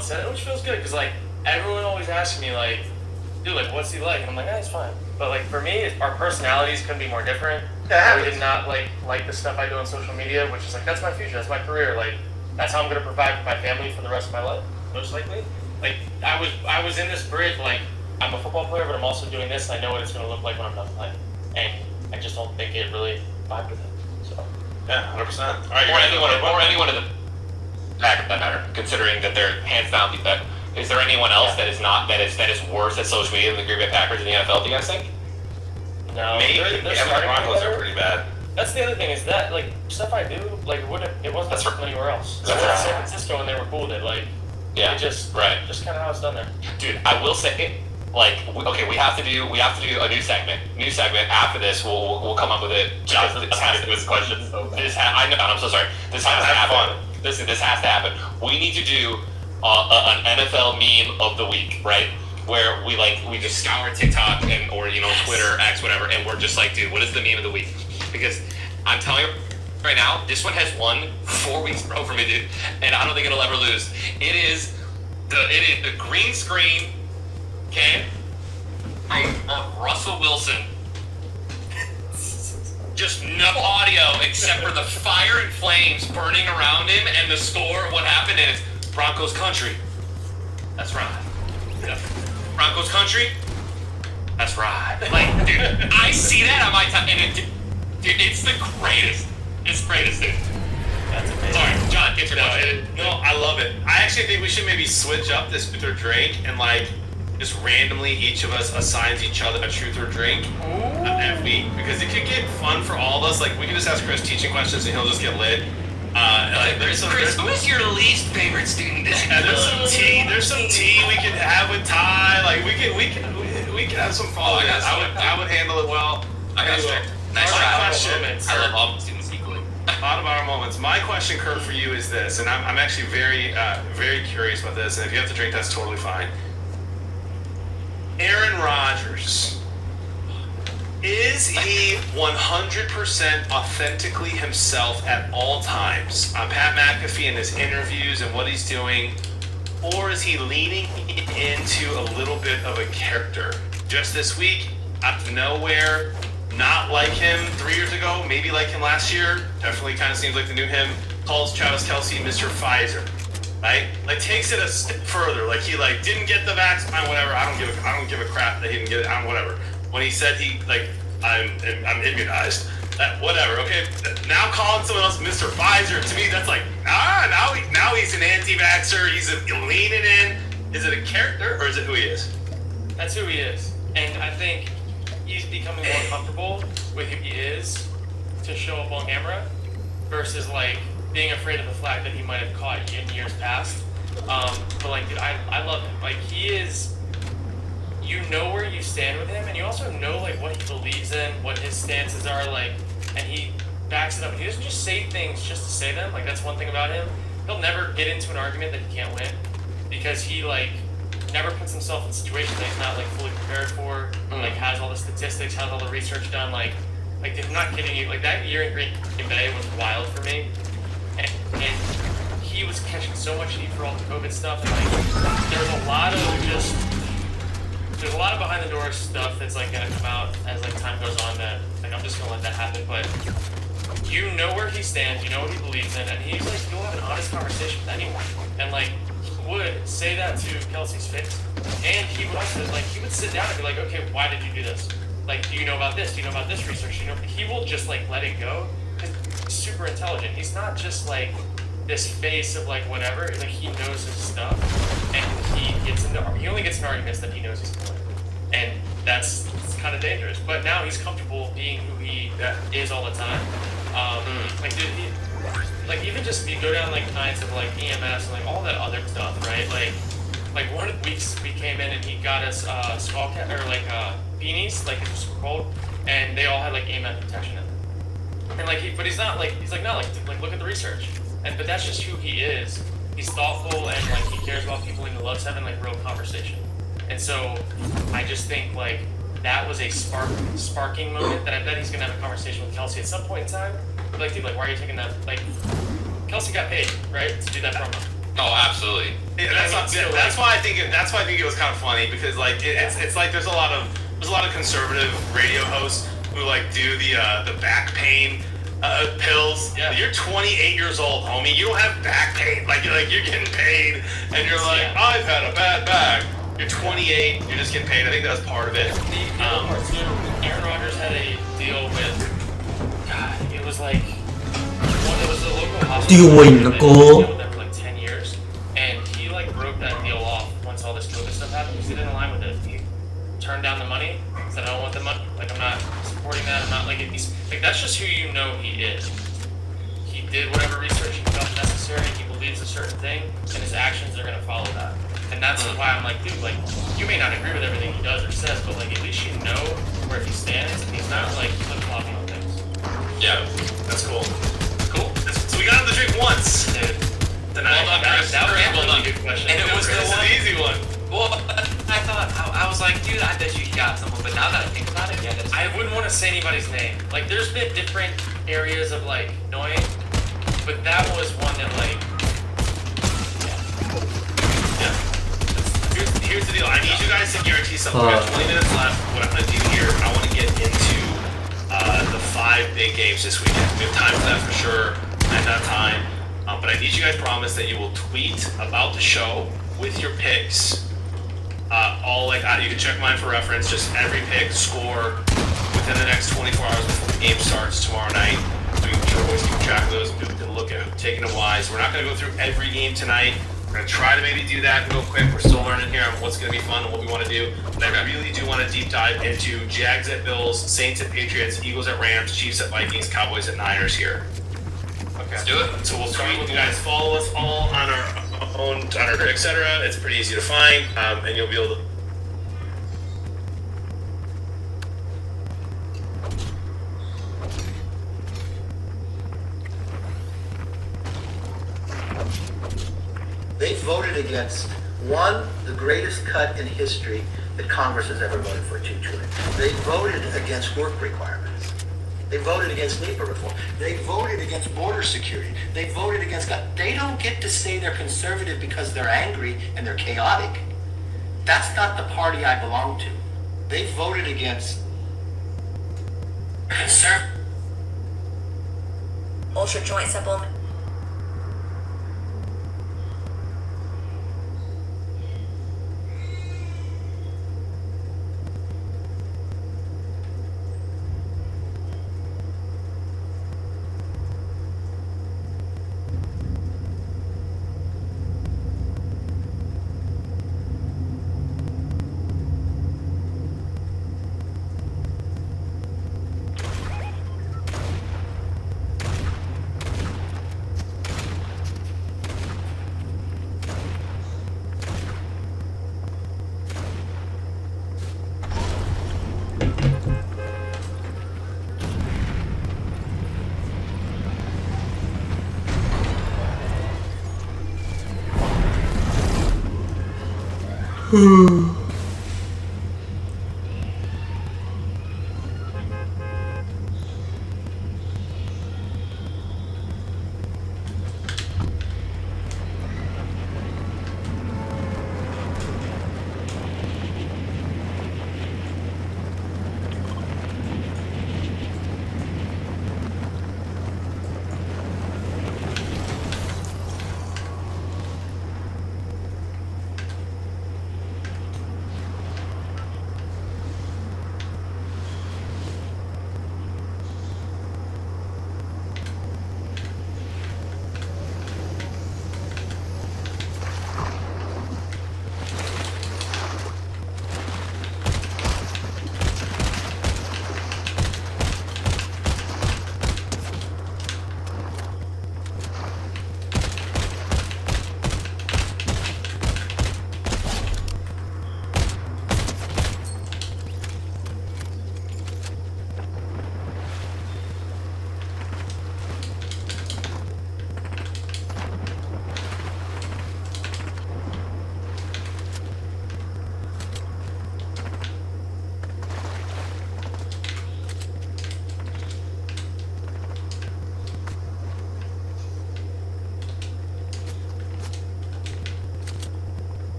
on set, which feels good because like everyone always asks me like, dude, like what's he like? And I'm like, it's fine. But like for me, our personalities couldn't be more different. I did not like the stuff I do on social media, which is like that's my future, that's my career. Like that's how I'm gonna provide for my family for the rest of my life, most likely. Like I was in this bridge. Like I'm a football player, but I'm also doing this. And I know what it's gonna look like when I'm done playing, and I just don't think it really vibed with it. So yeah, 100%. All right, or anyone in the pack, for that matter, considering that they're hands down the best. Is there anyone else that is worse at social media than the Green Bay Packers in the NFL? Do you guys think? No, maybe. The Broncos are pretty bad. That's the other thing is that like stuff I do like it wasn't from anywhere else. So right. San Francisco and they were cool with it. Like just kind of how it's done there. Dude, I will say, like, okay, we have to do a new segment. After this, we'll come up with it. Josh, this has to do with questions. I know. I'm so sorry. This has to happen. This has to happen. We need to do an NFL meme of the week, right? Where we just scour TikTok or Twitter, X, whatever, and we're just like, dude, what is the meme of the week? Because I'm telling you right now, this one has won 4 weeks in a row for me, dude, and I don't think it'll ever lose. It is the green screen, okay, of Russell Wilson. Just no audio except for the fire and flames burning around him, and the score. What happened is Broncos country. That's right. Yeah. Broncos country. That's right. Like, dude, I see that on my time, and dude, it's the greatest. It's greatest, dude. That's amazing. Sorry, John, get your question. No, I love it. I actually think we should maybe switch up this truth or drink and like just randomly each of us assigns each other a truth or drink every week because it could get fun for all of us. Like we can just ask Chris teaching questions and he'll just get lit. Chris, who is your least favorite student? And there's some tea. There's some tea we can have with Ty. Like we can have some fun. I would handle it well. I got strict. Nice question. I love all students equally. Out of our moments. My question, Kurt, for you is this, and I'm actually very curious about this. And if you have to drink, that's totally fine. Aaron Rodgers. Is he 100% authentically himself at all times on Pat McAfee and his interviews and what he's doing? Or is he leaning into a little bit of a character? Just this week, out of nowhere, not like him 3 years ago, maybe like him last year, definitely kind of seems like the new him, calls Travis Kelce Mr. Pfizer, right? Like takes it a step further, like he like didn't get the vaccine, whatever, I don't give a crap that he didn't get it, whatever. When he said he, like, I'm immunized, whatever, okay? Now calling someone else Mr. Pfizer, to me, that's like, now he's an anti-vaxxer, he's leaning in. Is it a character, or is it who he is? That's who he is. And I think he's becoming more comfortable with who he is to show up on camera versus, like, being afraid of the flag that he might have caught in years past. But, like, dude, I love him. Like, he is... You know where you stand with him, and you also know like what he believes in, what his stances are like, and he backs it up. He doesn't just say things just to say them. Like that's one thing about him. He'll never get into an argument that he can't win, because he like never puts himself in situations that he's not like fully prepared for. Like has all the statistics, has all the research done. Like I'm not kidding you. Like that year in Green Bay was wild for me, and he was catching so much heat for all the COVID stuff. And like there was a lot of there's a lot of behind the doors stuff that's like gonna come out as like time goes on that like I'm just gonna let that happen, but you know where he stands, you know what he believes in, and he's like he'll have an honest conversation with anyone. And like he would say that to Kelsey's face. And he would also like he would sit down and be like, okay, why did you do this? Like, do you know about this? Do you know about this research? You know, he will just like let it go. He's super intelligent. He's not just like this face of like whatever. Like he knows his stuff, and he only gets in arguments that he knows he's going to win, and that's kind of dangerous. But now he's comfortable being who he is all the time. Like dude, like even just you go down like kinds of like EMS and like all that other stuff, right? Like one of the weeks we came in and he got us skull cap or like beanies, like it was super cold, and they all had like EMF protection in them. And like he's like no, like look at the research. But that's just who he is. He's thoughtful and like he cares about people and he loves having like real conversation. And so I just think like that was a sparking moment that I bet he's gonna have a conversation with Kelsey at some point in time. Like dude, like why are you taking that? Like Kelsey got paid, right, to do that promo. Oh, absolutely. Yeah, that's why I think it was kind of funny because like it's like there's a lot of conservative radio hosts who like do the back pain pills. Yeah. You're 28 years old, homie. You don't have back pain. Like you're getting paid, and you're like, I've had a bad back. You're 28. You're just getting paid. I think that's part of it. Aaron Rodgers had a deal with. God, it was like. It was a local hospital. With them for like 10 years, and he like broke that deal off once all this COVID stuff happened because he didn't align with it. He turned down the money. Said I don't want the money. Like I'm not supporting that. I'm not like he's like that's just who you know he is. He did whatever research he felt necessary. He believes a certain thing, and his actions are gonna follow that. And that's why I'm like, dude, like you may not agree with everything he does or says, but like at least you know where he stands, and he's not like flip-flopping on things. Yeah, that's cool. Cool. So we got him to drink once. Dude, Well done, Chris. that was a Well done. really good question. And it was This is the one. an easy one. Well, I thought I was like, dude, I bet you got someone. But now that I think about it, yeah, that's. I wouldn't want to say anybody's name. Like, there's been different areas of like annoying, but that was one that like. Yeah. Here's the deal. I need you guys to guarantee something. We got 20 minutes left. What I'm going to do here, I want to get into the 5 big games this weekend. We have time for that for sure. I have time. But I need you guys to promise that you will tweet about the show with your picks. You can check mine for reference. Just every pick, score within the next 24 hours before the game starts tomorrow night. So we can always keep track of those and people can look at who's taking them why. So we're not going to go through every game tonight. We're going to try to maybe do that real quick. We're still learning here on what's going to be fun and what we want to do. But I really do want to deep dive into Jags at Bills, Saints at Patriots, Eagles at Rams, Chiefs at Vikings, Cowboys at Niners here. Okay. Let's do it. So we'll tweet. You guys follow us all on our own, on our etc. It's pretty easy to find, and you'll be able to. They voted against, one, the greatest cut in history that Congress has ever voted for, $2 trillion. They voted against work requirements. They voted against NEPA reform. They voted against border security. They voted against God. They don't get to say they're conservative because they're angry and they're chaotic. That's not the party I belong to. They voted against conservative. Ultra joint supplement.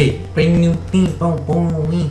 Okay, bring new thing, boom, boom, me.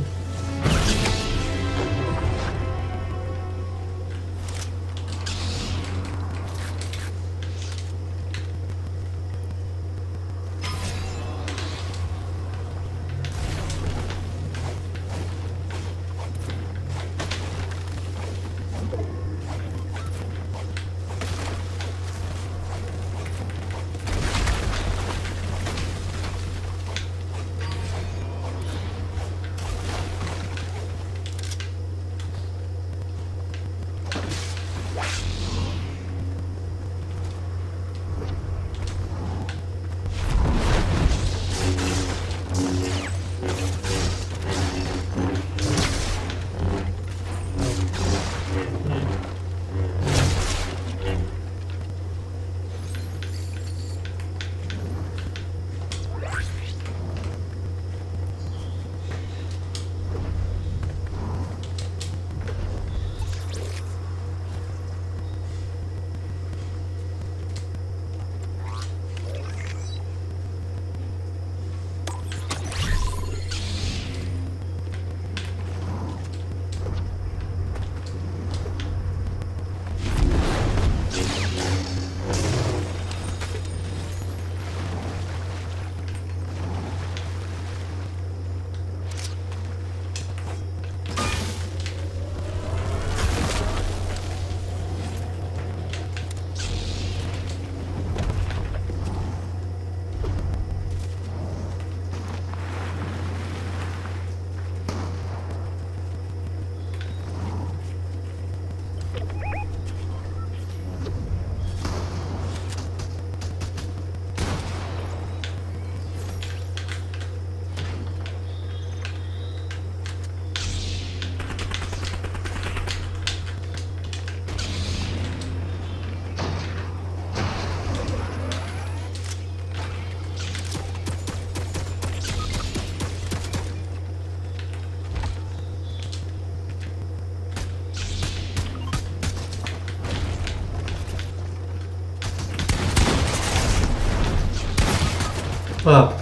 Well,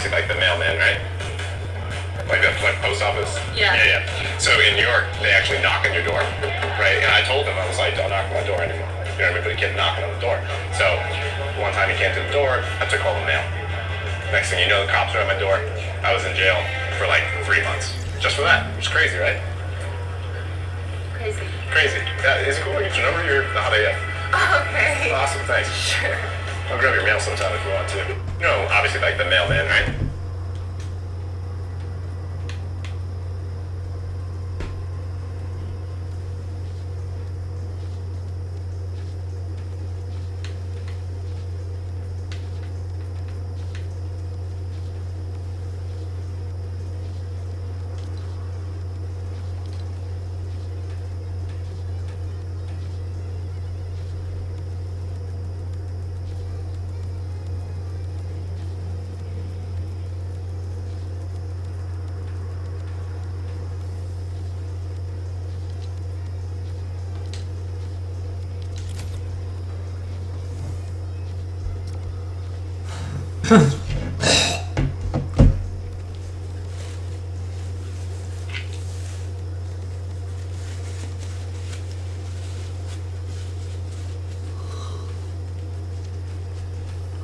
obviously like the mailman, right? Like the post office? Yeah. So in New York, they actually knock on your door, right? And I told him, I was like, don't knock on my door anymore. You know what I mean? But he kept knocking on the door. So one time he came to the door, I took all the mail. Next thing you know, the cops are at my door. I was in jail for like 3 months. Just for that. It was crazy, right? Crazy. Yeah, is it cool? You should remember your hot AF. Okay. Awesome, thanks. Sure. I'll grab your mail sometime if you want to. You know, obviously like the mailman, right?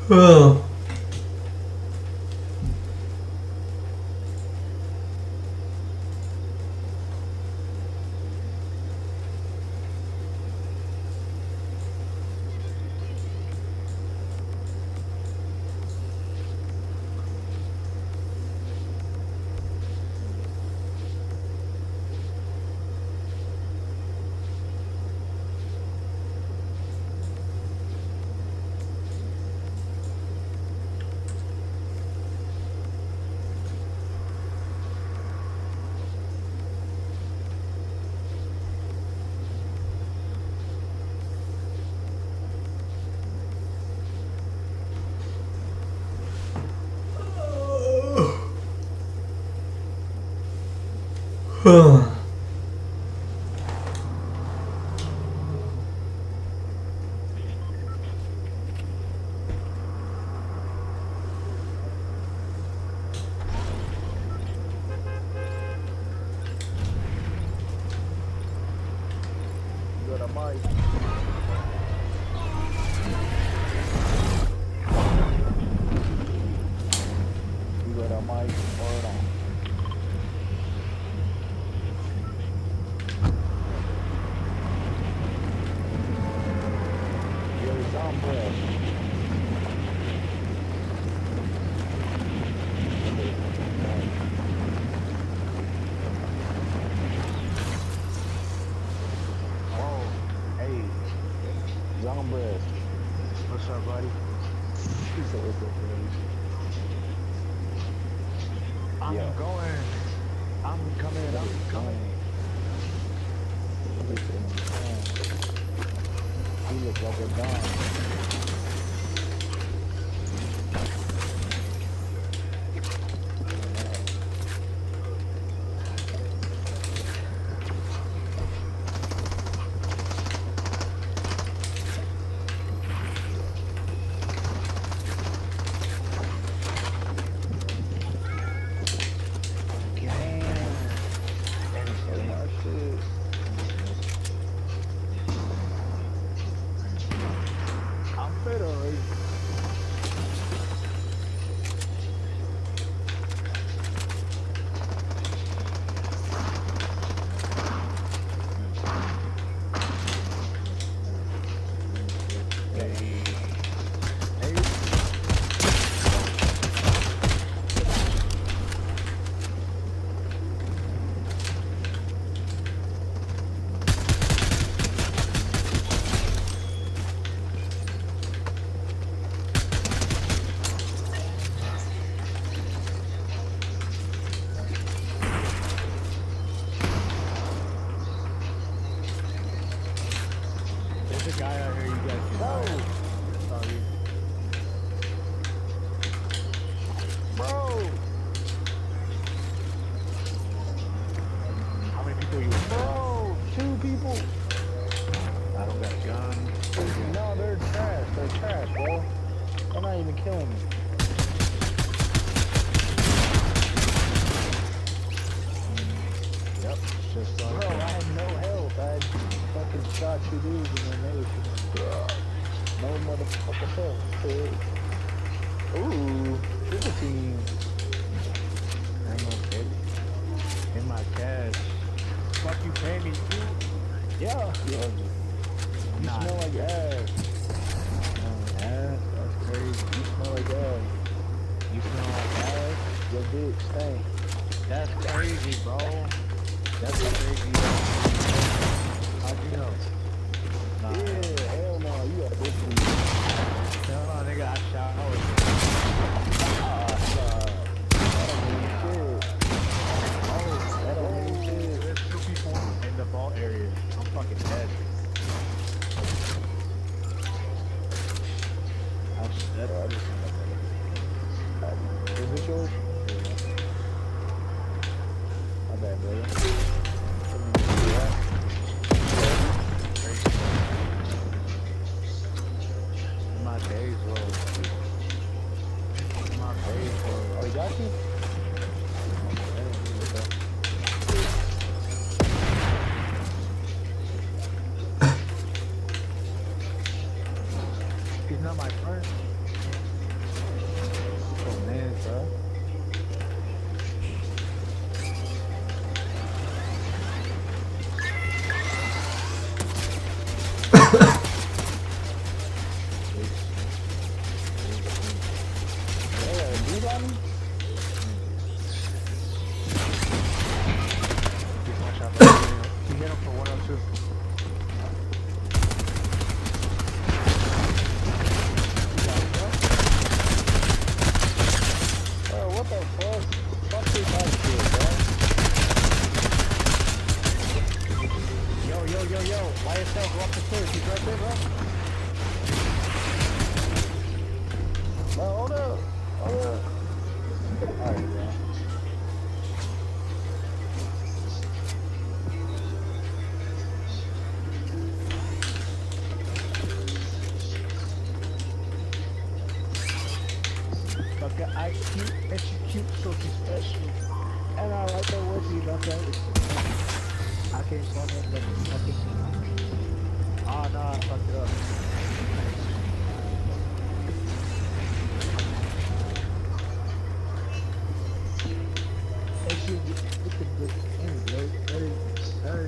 Oh. Oh. What's up, buddy? I'm going. I'm coming. He looks like a dog. There's a guy out here you guys can hire. Sorry. Bro! How many people you with? Bro! 2 people! I don't got a gun. No, they're trash. They're trash, bro. They're not even killing me. shot two dudes and then they was shooting. No motherfucker fuck. Ooh, triple team. I ain't gonna take it. In my cash. Fuck you pay me, dude. Yeah. You smell like ass. Ass? That's crazy. You smell like ass. You smell like ass? Your dick stink. That's crazy, bro. That's crazy. How'd you know? Nah. Yeah, hell no. You got this dude. Hell no, nigga. I showered. That don't mean shit. There's two people in the ball area. I'm fucking dead. I just is this yours? My bad, brother. My days, bro. My days, bro. Oh, you got you? He's not my friend. Oh man, bro. I cute, and she cute, so she's special. And I like her when she does that. I can't fuck it, but fucking. Oh no, I fucked it up. And she look at this. Hey.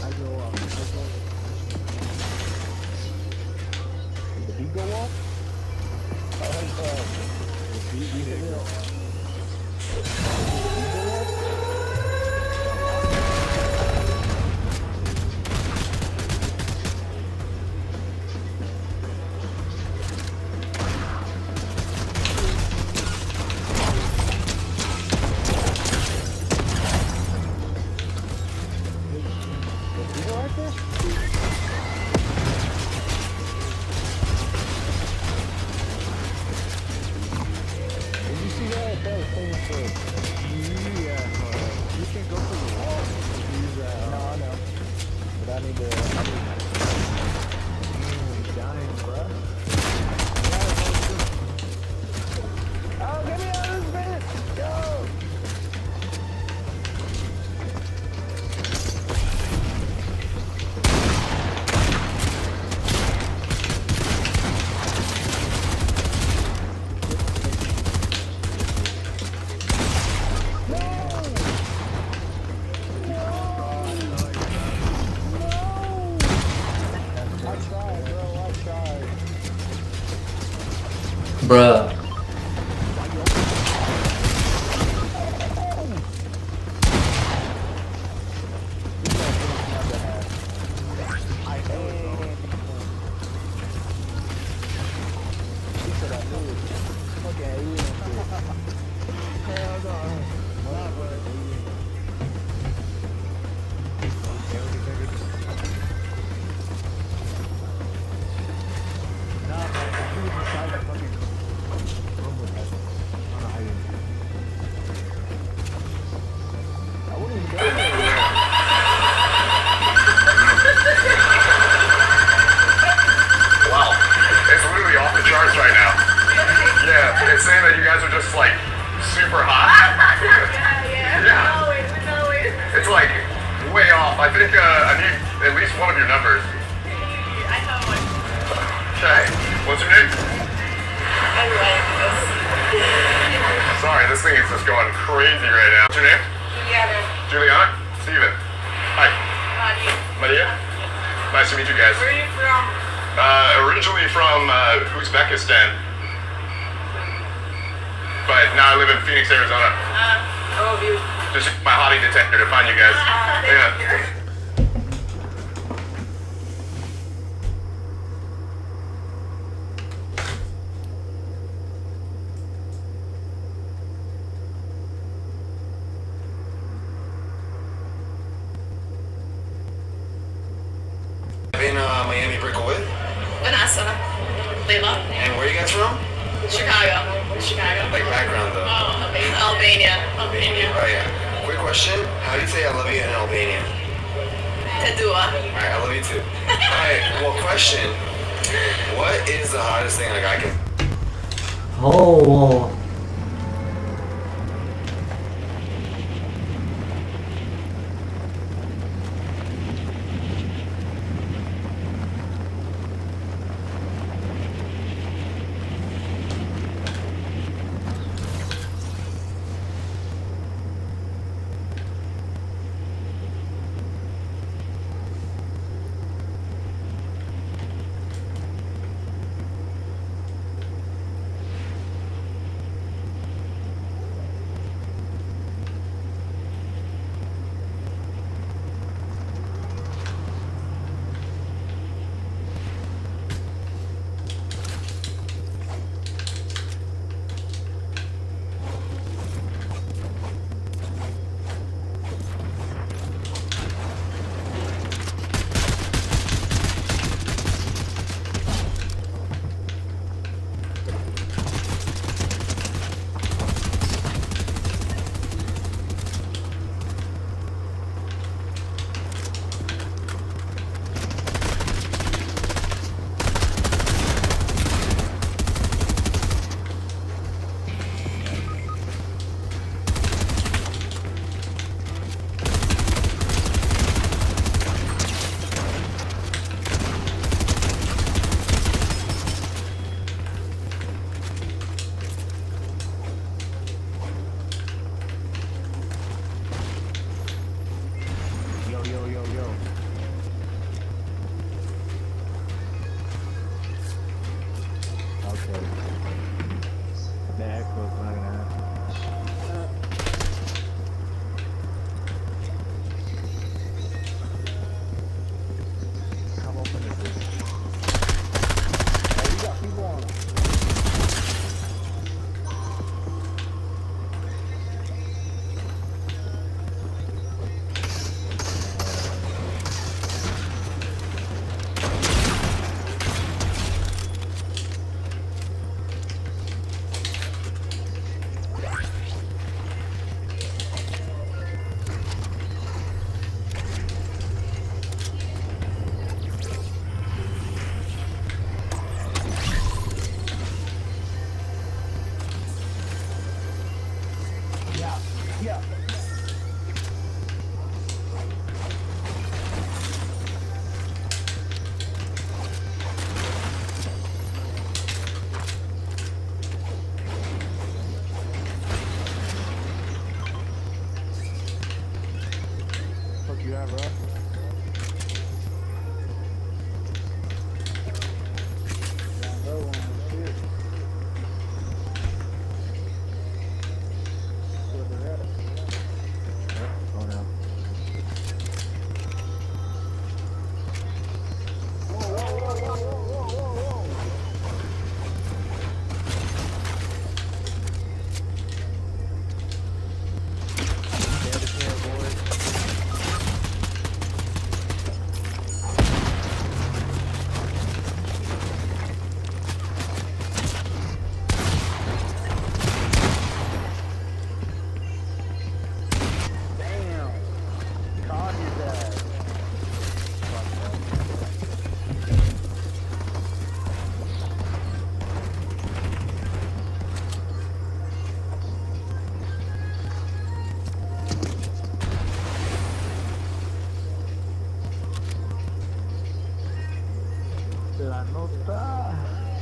I go off. Did the beat go off? Did you see that? going crazy right now. What's your name? Juliana. Juliana? Steven. Hi. Maria. Maria? Nice to meet you guys. Where are you from? Originally from Uzbekistan. But now I live in Phoenix, Arizona. Oh, beautiful. Just use my hottie detector to find you guys. Thank you. In Miami, Bricklewood. Vanessa. Layla. And where are you guys from? Chicago. Chicago. Like background though. Oh, Albania. Albania. Oh yeah. Quick question. How do you say I love you in Albanian? Tedua. Alright, I love you too. Alright, well question. What is the hottest thing a guy can Oh.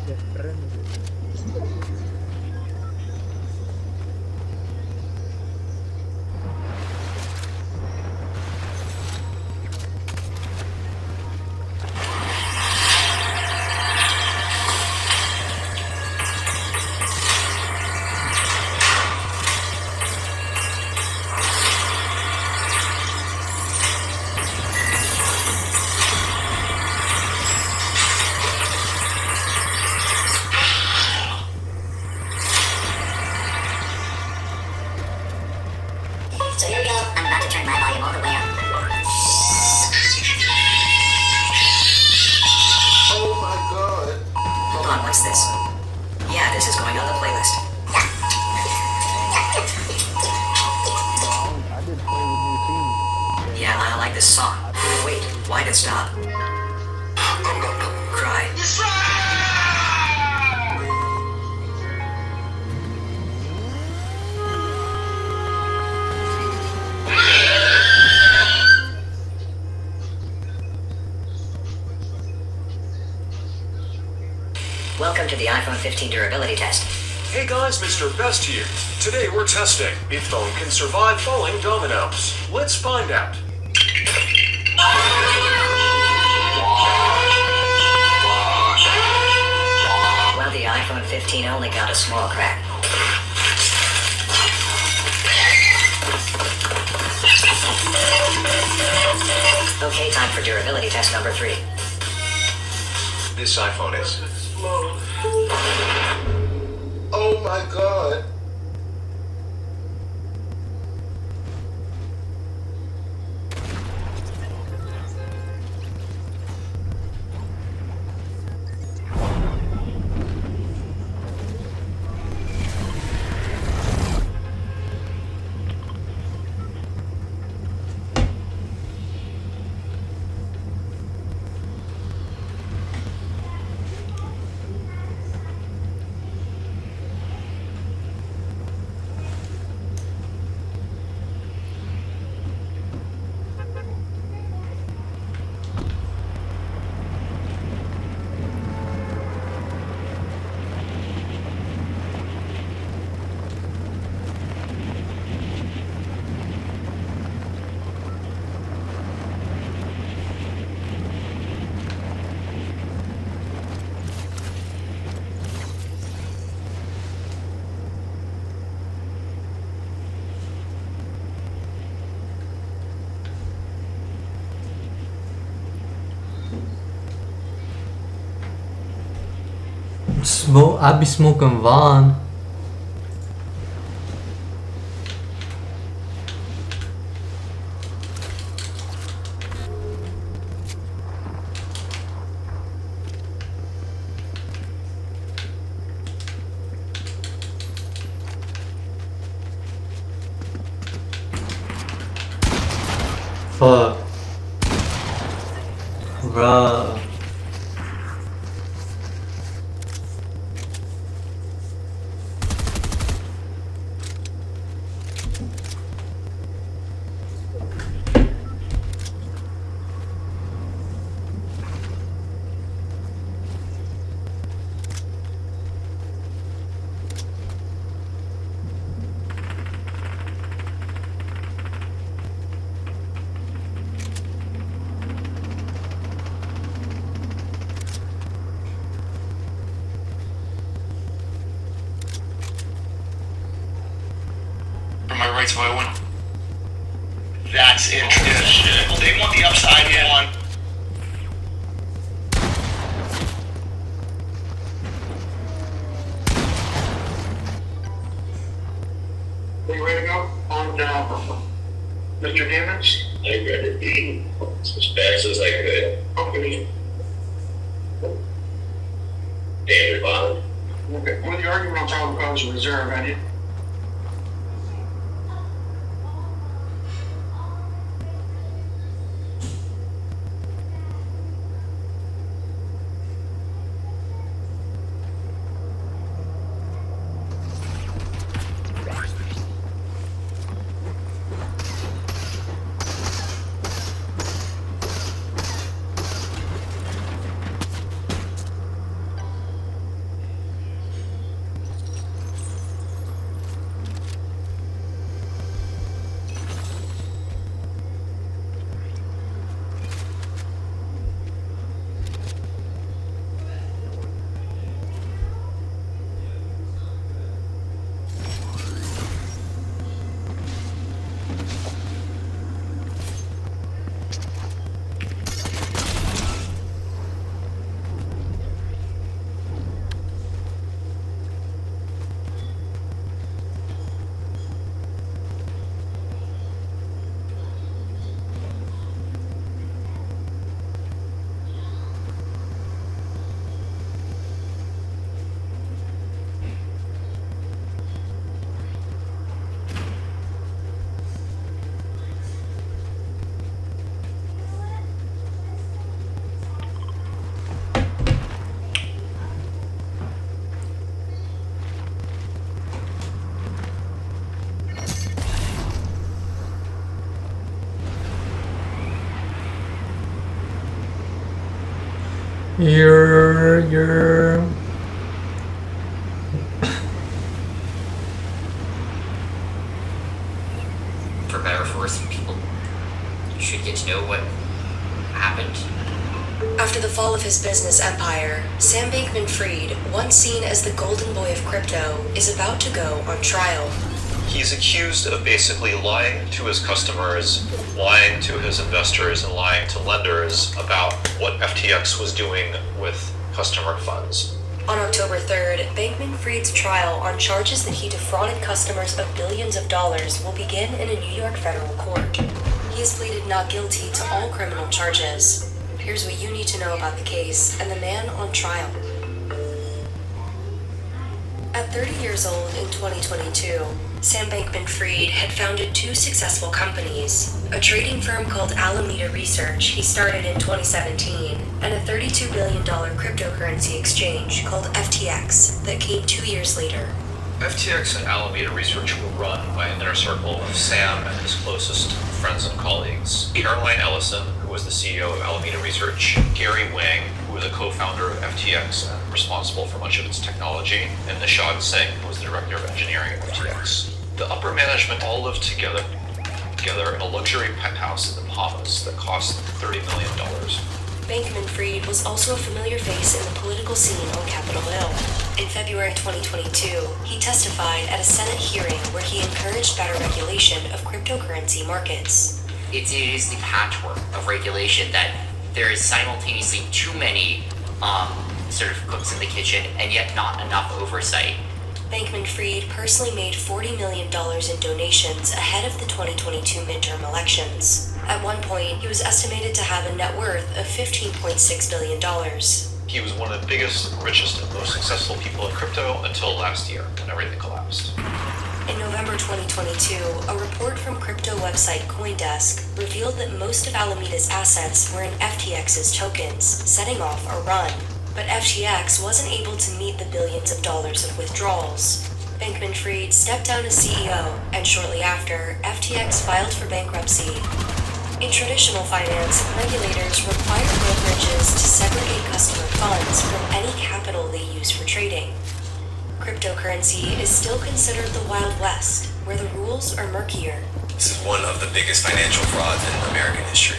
Se prende. So here we go. I'm about to turn my volume all the way up. Oh my god. Hold on, what's this? Yeah, this is going on the playlist. I did play with new teams. Yeah, I like this song. Wait, why'd it stop? Cry. Welcome to the iPhone 15 durability test. Hey guys, Mr. Best here. Today we're testing if phone can survive falling dominoes. Let's find out. Well, the iPhone 15 only got a small crack. Okay, time for durability test number 3. This iPhone is. Oh my god. I be smoking Vaughn. Fuck. Bruh. From my right to my one. That's interesting. They want the upside one. Are you ready to go on Mr. Demons? I read it as fast as I could. Okay. Standard bottom. Okay. Well, the argument on top of cause reserve, and it. You're For better or for worse, people should get to know what happened. After the fall of his business empire, Sam Bankman-Fried, once seen as the golden boy of crypto, is about to go on trial. He's accused of basically lying to his customers, lying to his investors, and lying to lenders about what FTX was doing with customer funds. On October 3rd, Bankman-Fried's trial on charges that he defrauded customers of billions of dollars will begin in a New York federal court. He has pleaded not guilty to all criminal charges. Here's what you need to know about the case and the man on trial. At 30 years old in 2022, Sam Bankman-Fried had founded two successful companies, a trading firm called Alameda Research he started in 2017, and a $32 billion cryptocurrency exchange called FTX that came 2 years later. FTX and Alameda Research were run by an inner circle of Sam and his closest friends and colleagues. Caroline Ellison, who was the CEO of Alameda Research, Gary Wang, who was a co-founder of FTX and responsible for much of its technology, and Nishad Singh, who was the director of engineering at FTX. The upper management all lived together in a luxury penthouse in the Bahamas that cost $30 million. Bankman-Fried was also a familiar face in the political scene on Capitol Hill. In February 2022, he testified at a Senate hearing where he encouraged better regulation of cryptocurrency markets. It is the patchwork of regulation that there is simultaneously too many sort of cooks in the kitchen and yet not enough oversight. Bankman-Fried personally made $40 million in donations ahead of the 2022 midterm elections. At one point, he was estimated to have a net worth of $15.6 billion. He was one of the biggest, richest, and most successful people in crypto until last year, when everything collapsed. In November 2022, a report from crypto website CoinDesk revealed that most of Alameda's assets were in FTX's tokens, setting off a run. But FTX wasn't able to meet the billions of dollars of withdrawals. Bankman-Fried stepped down as CEO, and shortly after, FTX filed for bankruptcy. In traditional finance, regulators require brokerages to segregate customer funds from any capital they use for trading. Cryptocurrency is still considered the Wild West, where the rules are murkier. This is one of the biggest financial frauds in American history.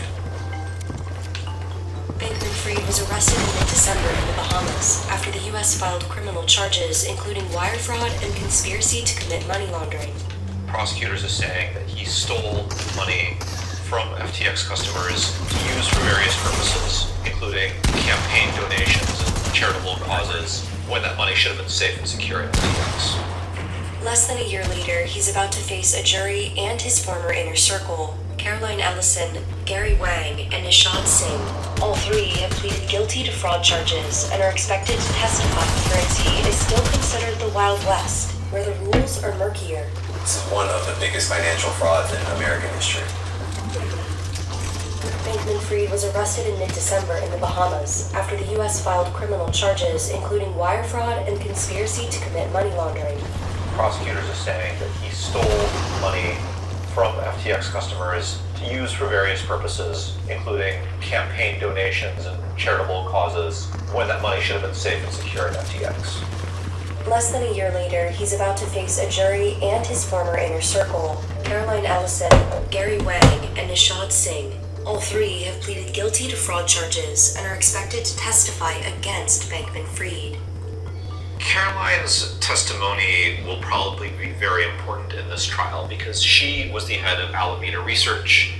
Bankman-Fried was arrested in mid-December in the Bahamas after the U.S. filed criminal charges including wire fraud and conspiracy to commit money laundering. Prosecutors are saying that he stole money from FTX customers to use for various purposes, including campaign donations and charitable causes, when that money should have been safe and secure in FTX. Less than a year later, he's about to face a jury and his former inner circle, Caroline Ellison, Gary Wang, and Nishad Singh. All three have pleaded guilty to fraud charges and are expected to testify. Currency is still considered the Wild West, where the rules are murkier. This is one of the biggest financial frauds in American history. Bankman-Fried was arrested in mid-December in the Bahamas after the U.S. filed criminal charges including wire fraud and conspiracy to commit money laundering. Prosecutors are saying that he stole money from FTX customers to use for various purposes, including campaign donations and charitable causes, when that money should have been safe and secure in FTX. Less than a year later, he's about to face a jury and his former inner circle, Caroline Ellison, Gary Wang, and Nishad Singh. All three have pleaded guilty to fraud charges and are expected to testify against Bankman-Fried. Caroline's testimony will probably be very important in this trial because she was the head of Alameda Research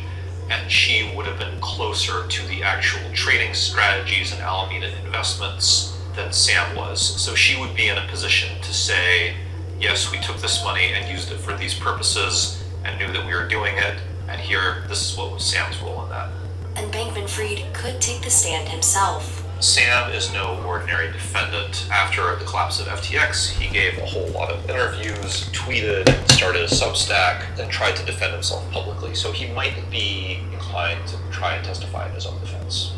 and she would have been closer to the actual trading strategies and Alameda investments than Sam was. So she would be in a position to say, yes, we took this money and used it for these purposes and knew that we were doing it, and here, this is what was Sam's role in that. And Bankman-Fried could take the stand himself. Sam is no ordinary defendant. After the collapse of FTX, he gave a whole lot of interviews, tweeted, started a Substack, and tried to defend himself publicly. So he might be inclined to try and testify in his own defense.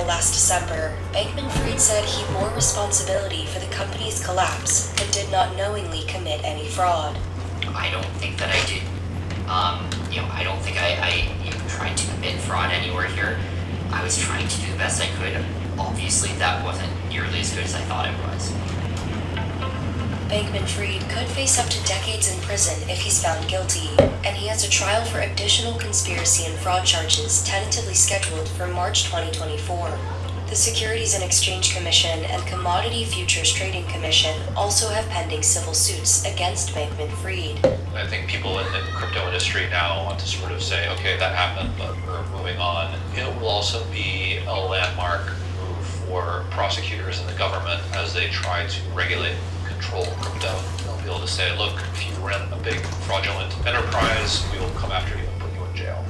last December, Bankman-Fried said he bore responsibility for the company's collapse and did not knowingly commit any fraud. I don't think that I did. I don't think I tried to commit fraud anywhere here. I was trying to do the best I could. Obviously, that wasn't nearly as good as I thought it was. Bankman-Fried could face up to decades in prison if he's found guilty, and he has a trial for additional conspiracy and fraud charges tentatively scheduled for March 2024. The Securities and Exchange Commission and Commodity Futures Trading Commission also have pending civil suits against Bankman-Fried. I think people in the crypto industry now want to sort of say, okay, that happened, but we're moving on. It will also be a landmark move for prosecutors and the government as they try to regulate and control crypto. They'll be able to say, look, if you run a big fraudulent enterprise, we will come after you and put you in jail.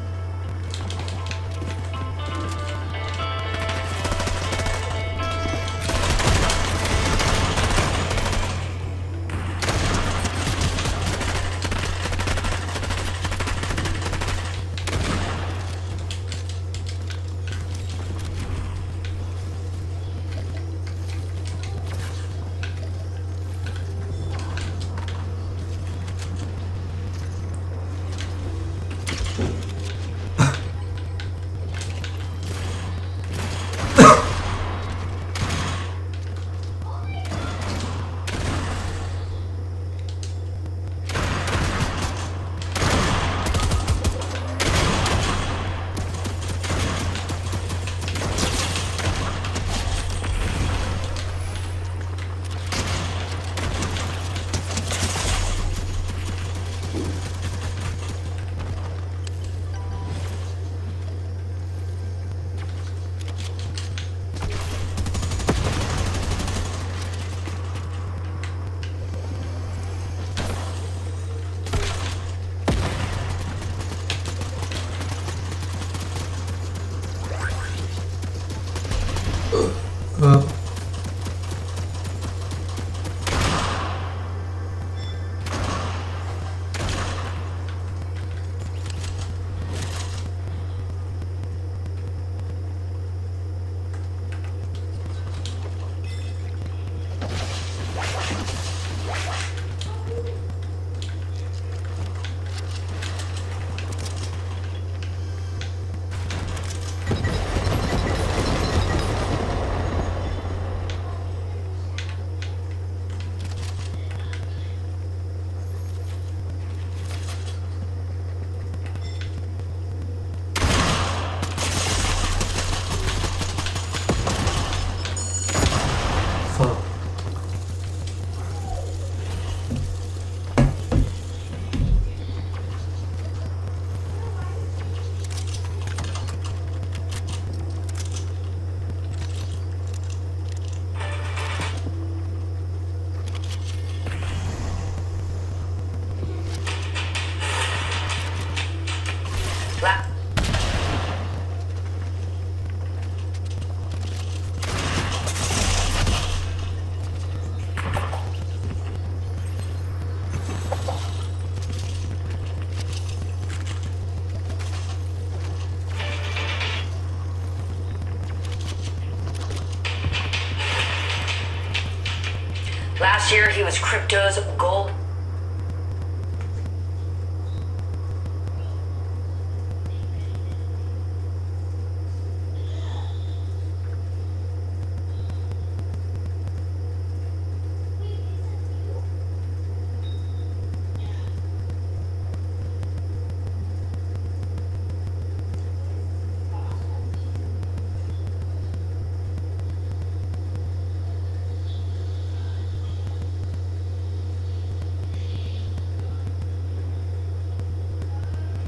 Last year, he was crypto's gold.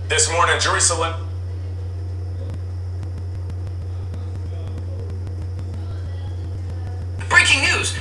This morning, Jerusalem. Breaking news!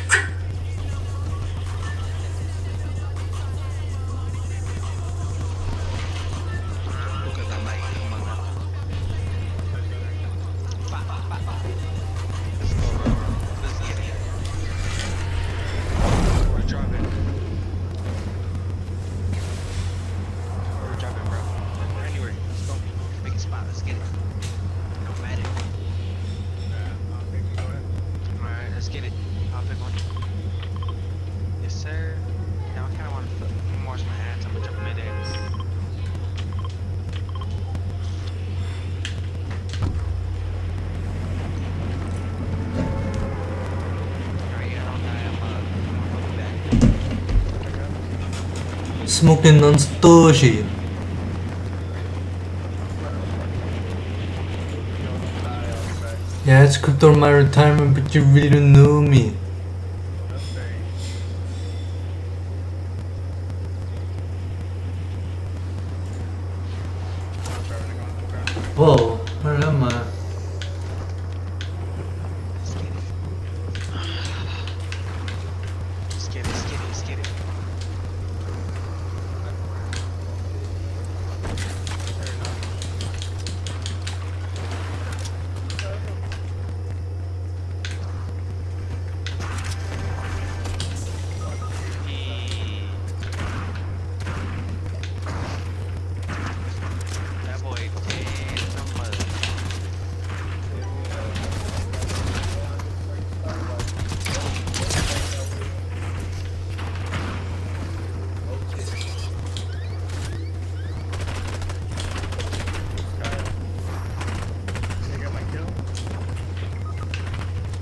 Let's get it. I'll pick one. Yes, sir. Now I kind of want to wash my hands. I'm gonna jump mid-air. Smoking on Stoshi. Yeah, it's crypto my retirement, but you really don't know me. Whoa, where am I? Let's get it. Let's get it. Let's get it. That boy dead. Some mother.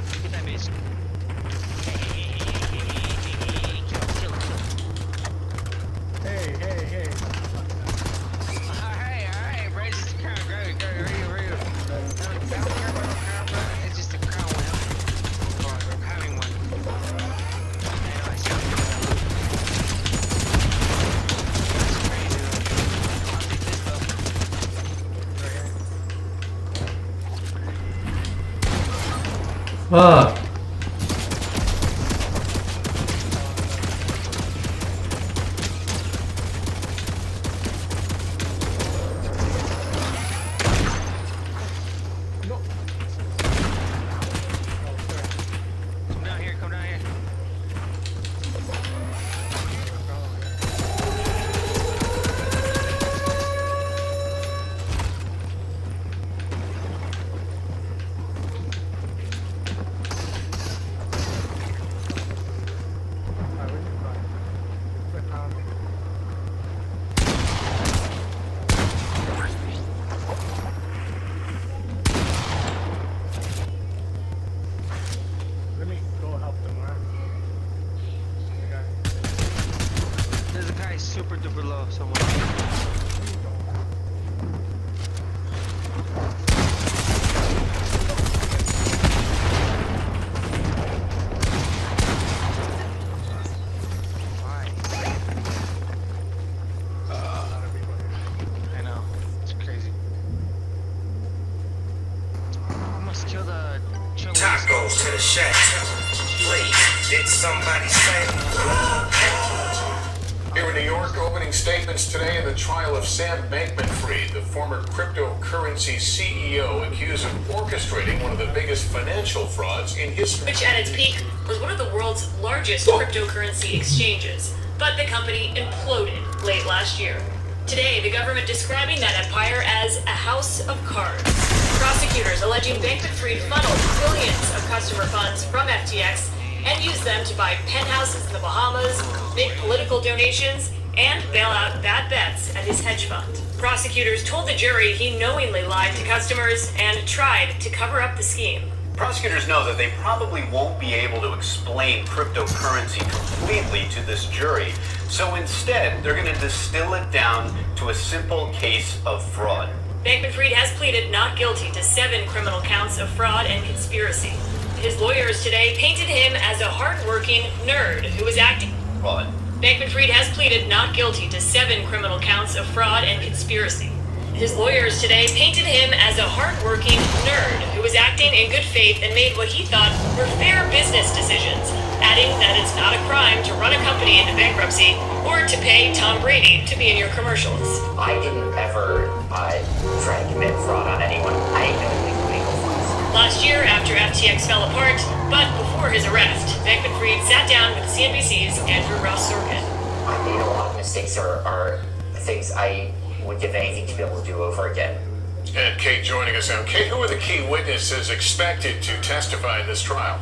Look at that bitch. Hey. Alright, bro. It's just a crown. Right. It's just a crown. I'm having one. I see. That's crazy, though. I'll take this, though. Right here. Fuck. Come down here. Let me go help them, alright? There's a guy super duper low somewhere. Why? I know. It's crazy. I must kill the Tacos to the shack. Please, did somebody say? Here in New York, opening statements today in the trial of Sam Bankman-Fried, the former cryptocurrency CEO accused of orchestrating one of the biggest financial frauds in history. Which at its peak was one of the world's largest cryptocurrency exchanges. But the company imploded late last year. Today, the government describing that empire as a house of cards. Prosecutors alleging Bankman-Fried funneled billions of customer funds from FTX and used them to buy penthouses in the Bahamas, make political donations, and bail out bad bets at his hedge fund. Prosecutors told the jury he knowingly lied to customers and tried to cover up the scheme. Prosecutors know that they probably won't be able to explain cryptocurrency completely to this jury, so instead they're going to distill it down to a simple case of fraud. Bankman-Fried has pleaded not guilty to 7 criminal counts of fraud and conspiracy. His lawyers today painted him as a hard-working nerd who was acting. Fraud. Bankman-Fried has pleaded not guilty to 7 criminal counts of fraud and conspiracy. His lawyers today painted him as a hard-working nerd who was acting in good faith and made what he thought were fair business decisions, adding that it's not a crime to run a company into bankruptcy or to pay Tom Brady to be in your commercials. I didn't ever try to commit fraud on anyone. I know legal funds. Last year, after FTX fell apart, but before his arrest, Bankman-Fried sat down with CNBC's Andrew Ross Sorkin. I made a lot of mistakes are things I would give anything to be able to do over again. And Kate joining us now. Kate, who are the key witnesses expected to testify in this trial?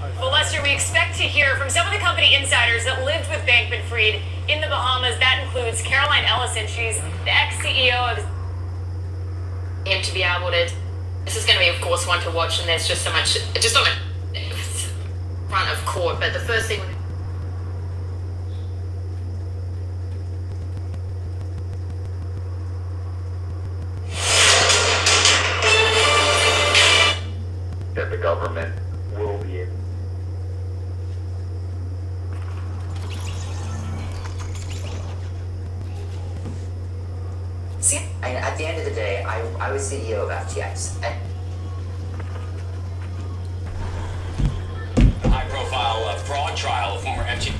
Well, Lester, we expect to hear from some of the company insiders that lived with Bankman-Fried in the Bahamas. That includes Caroline Ellison. She's the ex-CEO of... Him to be able to... This is going to be, of course, one to watch, and there's just so much front of court. But the first thing... that the government will be able. See, at the end of the day, I was CEO of FTX. The high-profile fraud trial of former FTX.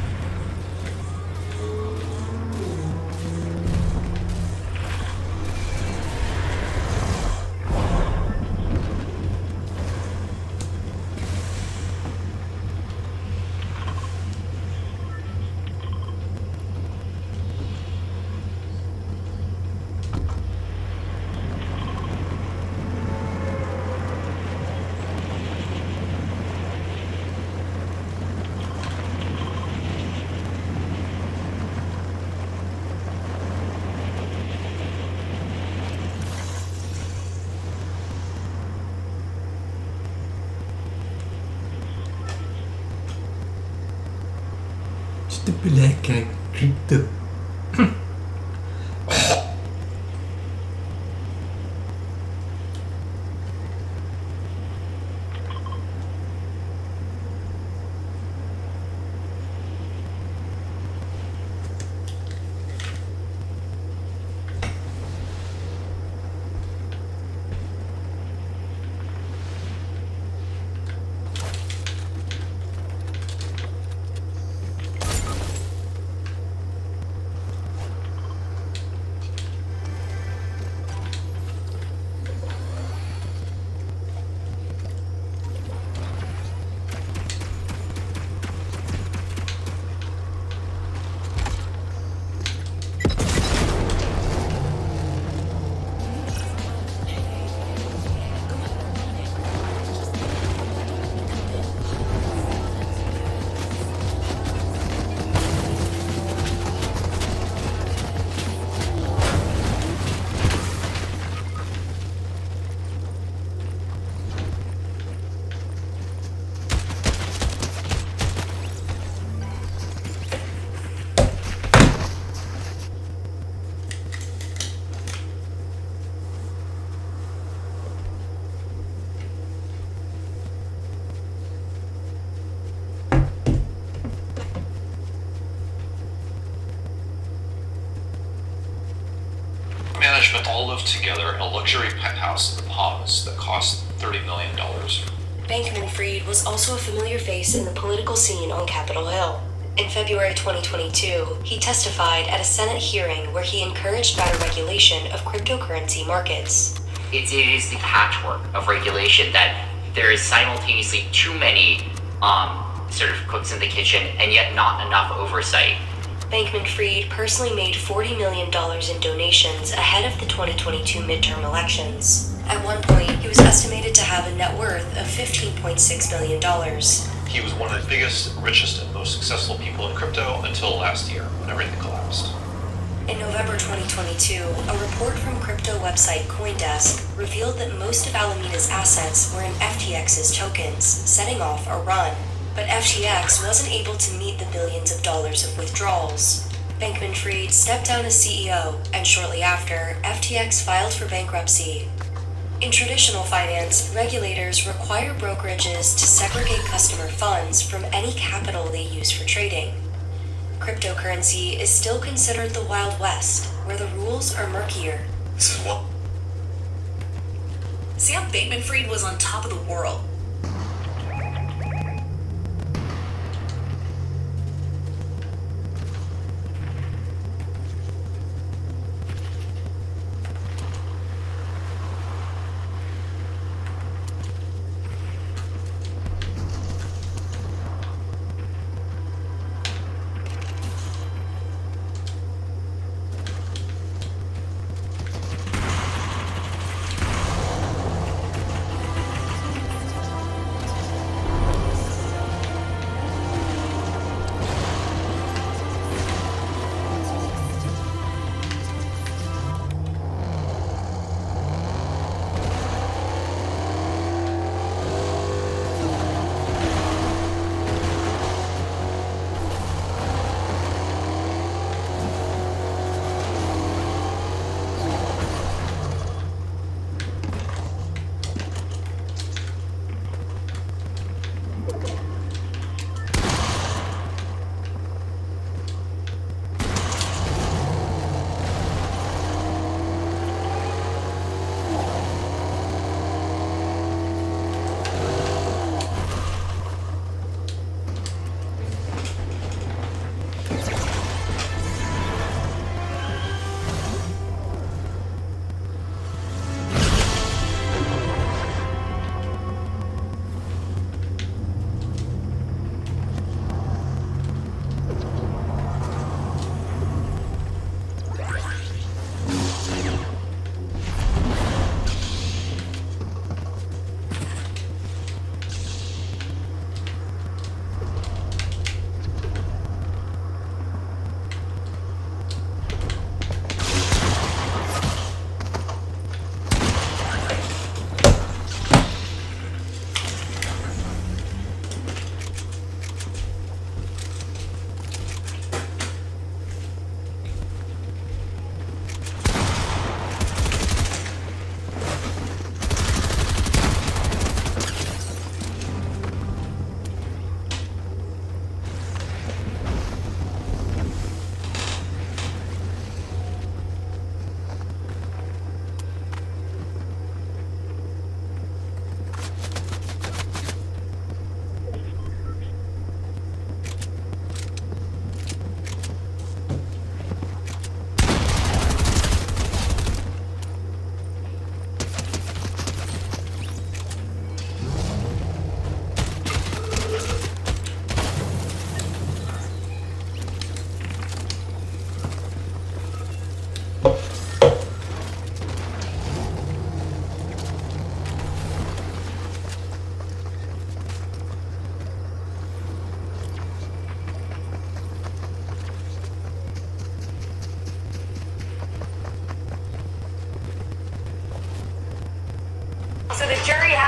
It's the black guy crypto. Management all lived together in a luxury penthouse in the Bahamas that cost $30 million. Bankman-Fried was also a familiar face in the political scene on Capitol Hill. In February 2022, he testified at a Senate hearing where he encouraged better regulation of cryptocurrency markets. It is the patchwork of regulation that there is simultaneously too many sort of cooks in the kitchen and yet not enough oversight. Bankman-Fried personally made $40 million in donations ahead of the 2022 midterm elections. At one point, he was estimated to have a net worth of $15.6 million. He was one of the biggest, richest, and most successful people in crypto until last year when everything collapsed. In November 2022, a report from crypto website CoinDesk revealed that most of Alameda's assets were in FTX's tokens, setting off a run. But FTX wasn't able to meet the billions of dollars of withdrawals. Bankman-Fried stepped down as CEO, and shortly after, FTX filed for bankruptcy. In traditional finance, regulators require brokerages to segregate customer funds from any capital they use for trading. Cryptocurrency is still considered the Wild West, where the rules are murkier. This is what. Sam Bankman-Fried was on top of the world.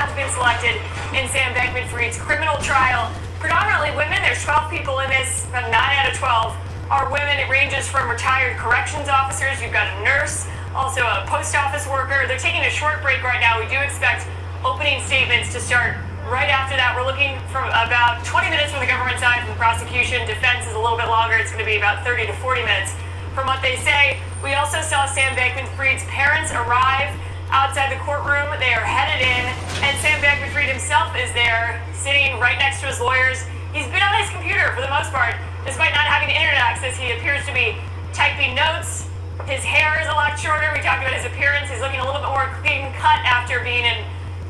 have been selected in Sam Bankman-Fried's criminal trial. Predominantly women. There's 12 people in this. About 9 out of 12 are women. It ranges from retired corrections officers. You've got a nurse, also a post office worker. They're taking a short break right now. We do expect opening statements to start right after that. We're looking for about 20 minutes from the government side, from the prosecution. Defense is a little bit longer. It's going to be about 30 to 40 minutes from what they say. We also saw Sam Bankman-Fried's parents arrive outside the courtroom. They are headed in, and Sam Bankman-Fried himself is there, sitting right next to his lawyers. He's been on his computer for the most part. Despite not having internet access, he appears to be typing notes. His hair is a lot shorter. We talked about his appearance. He's looking a little bit more clean cut after being in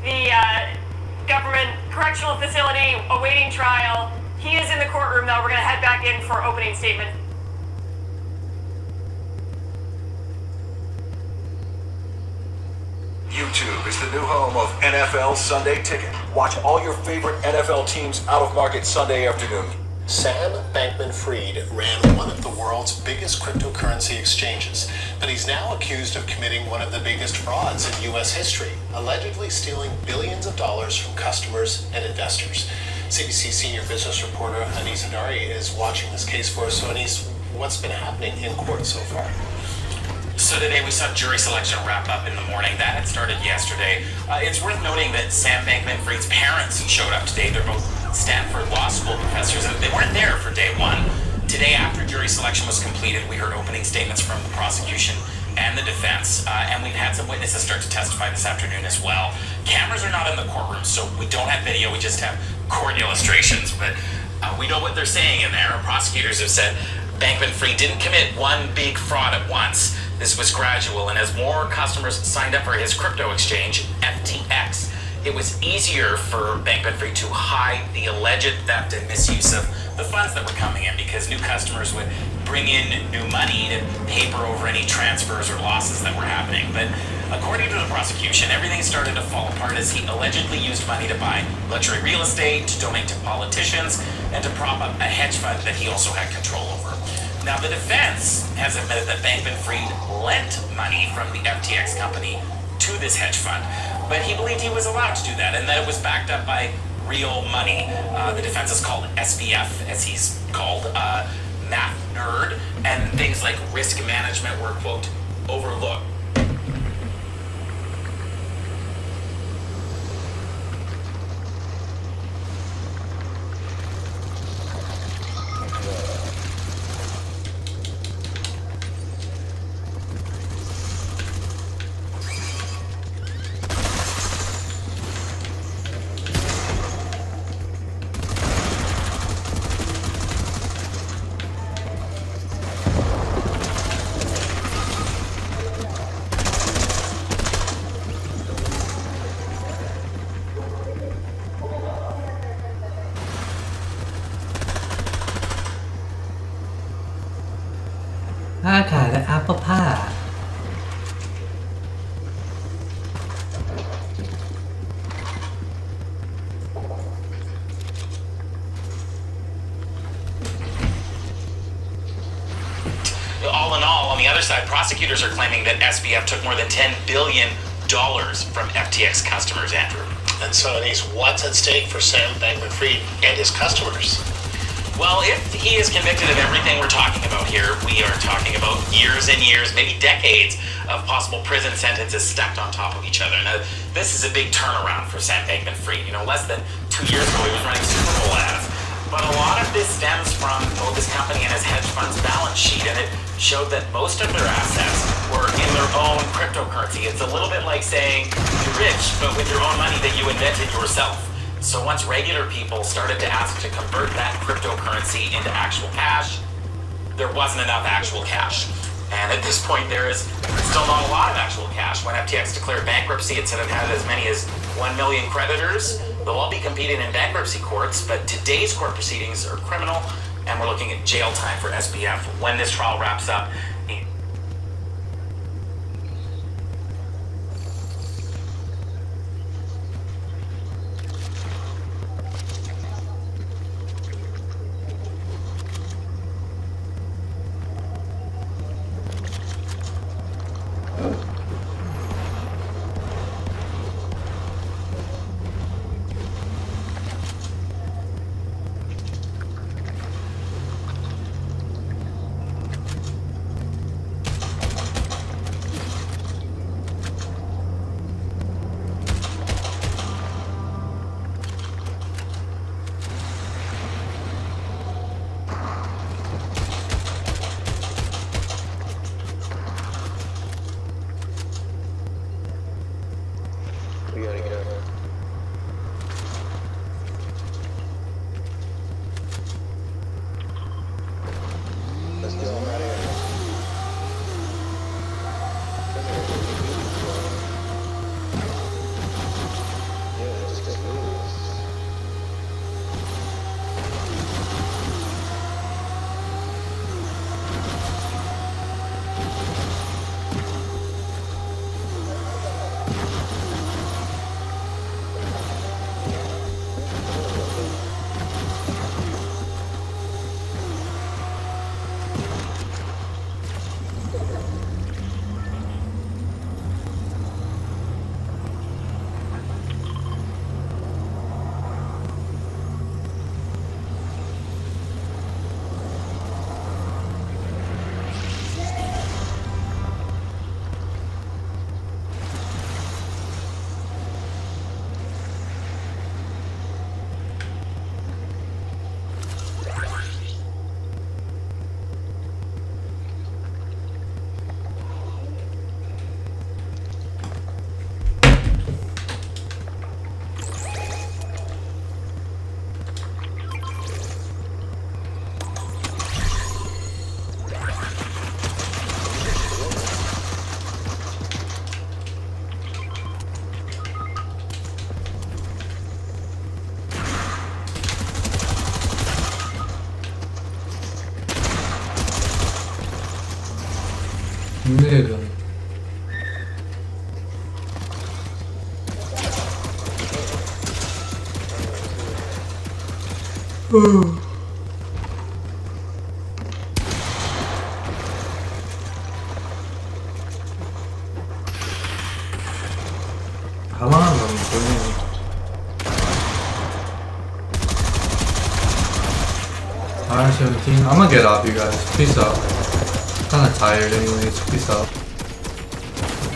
the government correctional facility awaiting trial. He is in the courtroom, though. We're going to head back in for opening statement. YouTube is the new home of NFL Sunday Ticket. Watch all your favorite NFL teams out of market Sunday afternoon. Sam Bankman-Fried ran one of the world's biggest cryptocurrency exchanges, but he's now accused of committing one of the biggest frauds in U.S. history, allegedly stealing billions of dollars from customers and investors. CBC senior business reporter Anis Hadari is watching this case for us. So Anis, what's been happening in court so far? So today we saw jury selection wrap up in the morning. That had started yesterday. It's worth noting that Sam Bankman-Fried's parents showed up today. They're both Stanford Law School professors. They weren't there for day one. Today, after jury selection was completed, we heard opening statements from the prosecution and the defense, and we've had some witnesses start to testify this afternoon as well. Cameras are not in the courtroom, so we don't have video. We just have court illustrations, but we know what they're saying in there. Prosecutors have said Bankman-Fried didn't commit one big fraud at once. This was gradual, and as more customers signed up for his crypto exchange, FTX, it was easier for Bankman-Fried to hide the alleged theft and misuse of the funds that were coming in, because new customers would bring in new money to paper over any transfers or losses that were happening. But according to the prosecution, everything started to fall apart as he allegedly used money to buy luxury real estate, to donate to politicians, and to prop up a hedge fund that he also had control over. Now, the defense has admitted that Bankman-Fried lent money from the FTX company to this hedge fund, but he believed he was allowed to do that and that it was backed up by real money. The defense is called SBF, as he's called, math nerd, and things like risk management were, quote, overlooked. Cara, apa pa? All in all, on the other side, prosecutors are claiming that SBF took more than $10 billion from FTX customers, Andrew. And so, Anis, what's at stake for Sam Bankman-Fried and his customers? Well, if he is convicted of everything we're talking about here, we are talking about years and years, maybe decades of possible prison sentences stacked on top of each other. Now, this is a big turnaround for Sam Bankman-Fried. You know, less than 2 years ago, he was running Super Bowl ads. But a lot of this stems from both his company and his hedge fund's balance sheet, and it showed that most of their assets were in their own cryptocurrency. It's a little bit like saying you're rich, but with your own money that you invented yourself. So once regular people started to ask to convert that cryptocurrency into actual cash, there wasn't enough actual cash. And at this point, there is still not a lot of actual cash. When FTX declared bankruptcy, it said it had as many as 1 million creditors. They'll all be competing in bankruptcy courts, but today's court proceedings are criminal, and we're looking at jail time for SBF when this trial wraps up. Nigga. 가만한 놈이 보이네. Alright, 17. I'm gonna get off, you guys. Peace out. Kinda tired anyways. Peace out.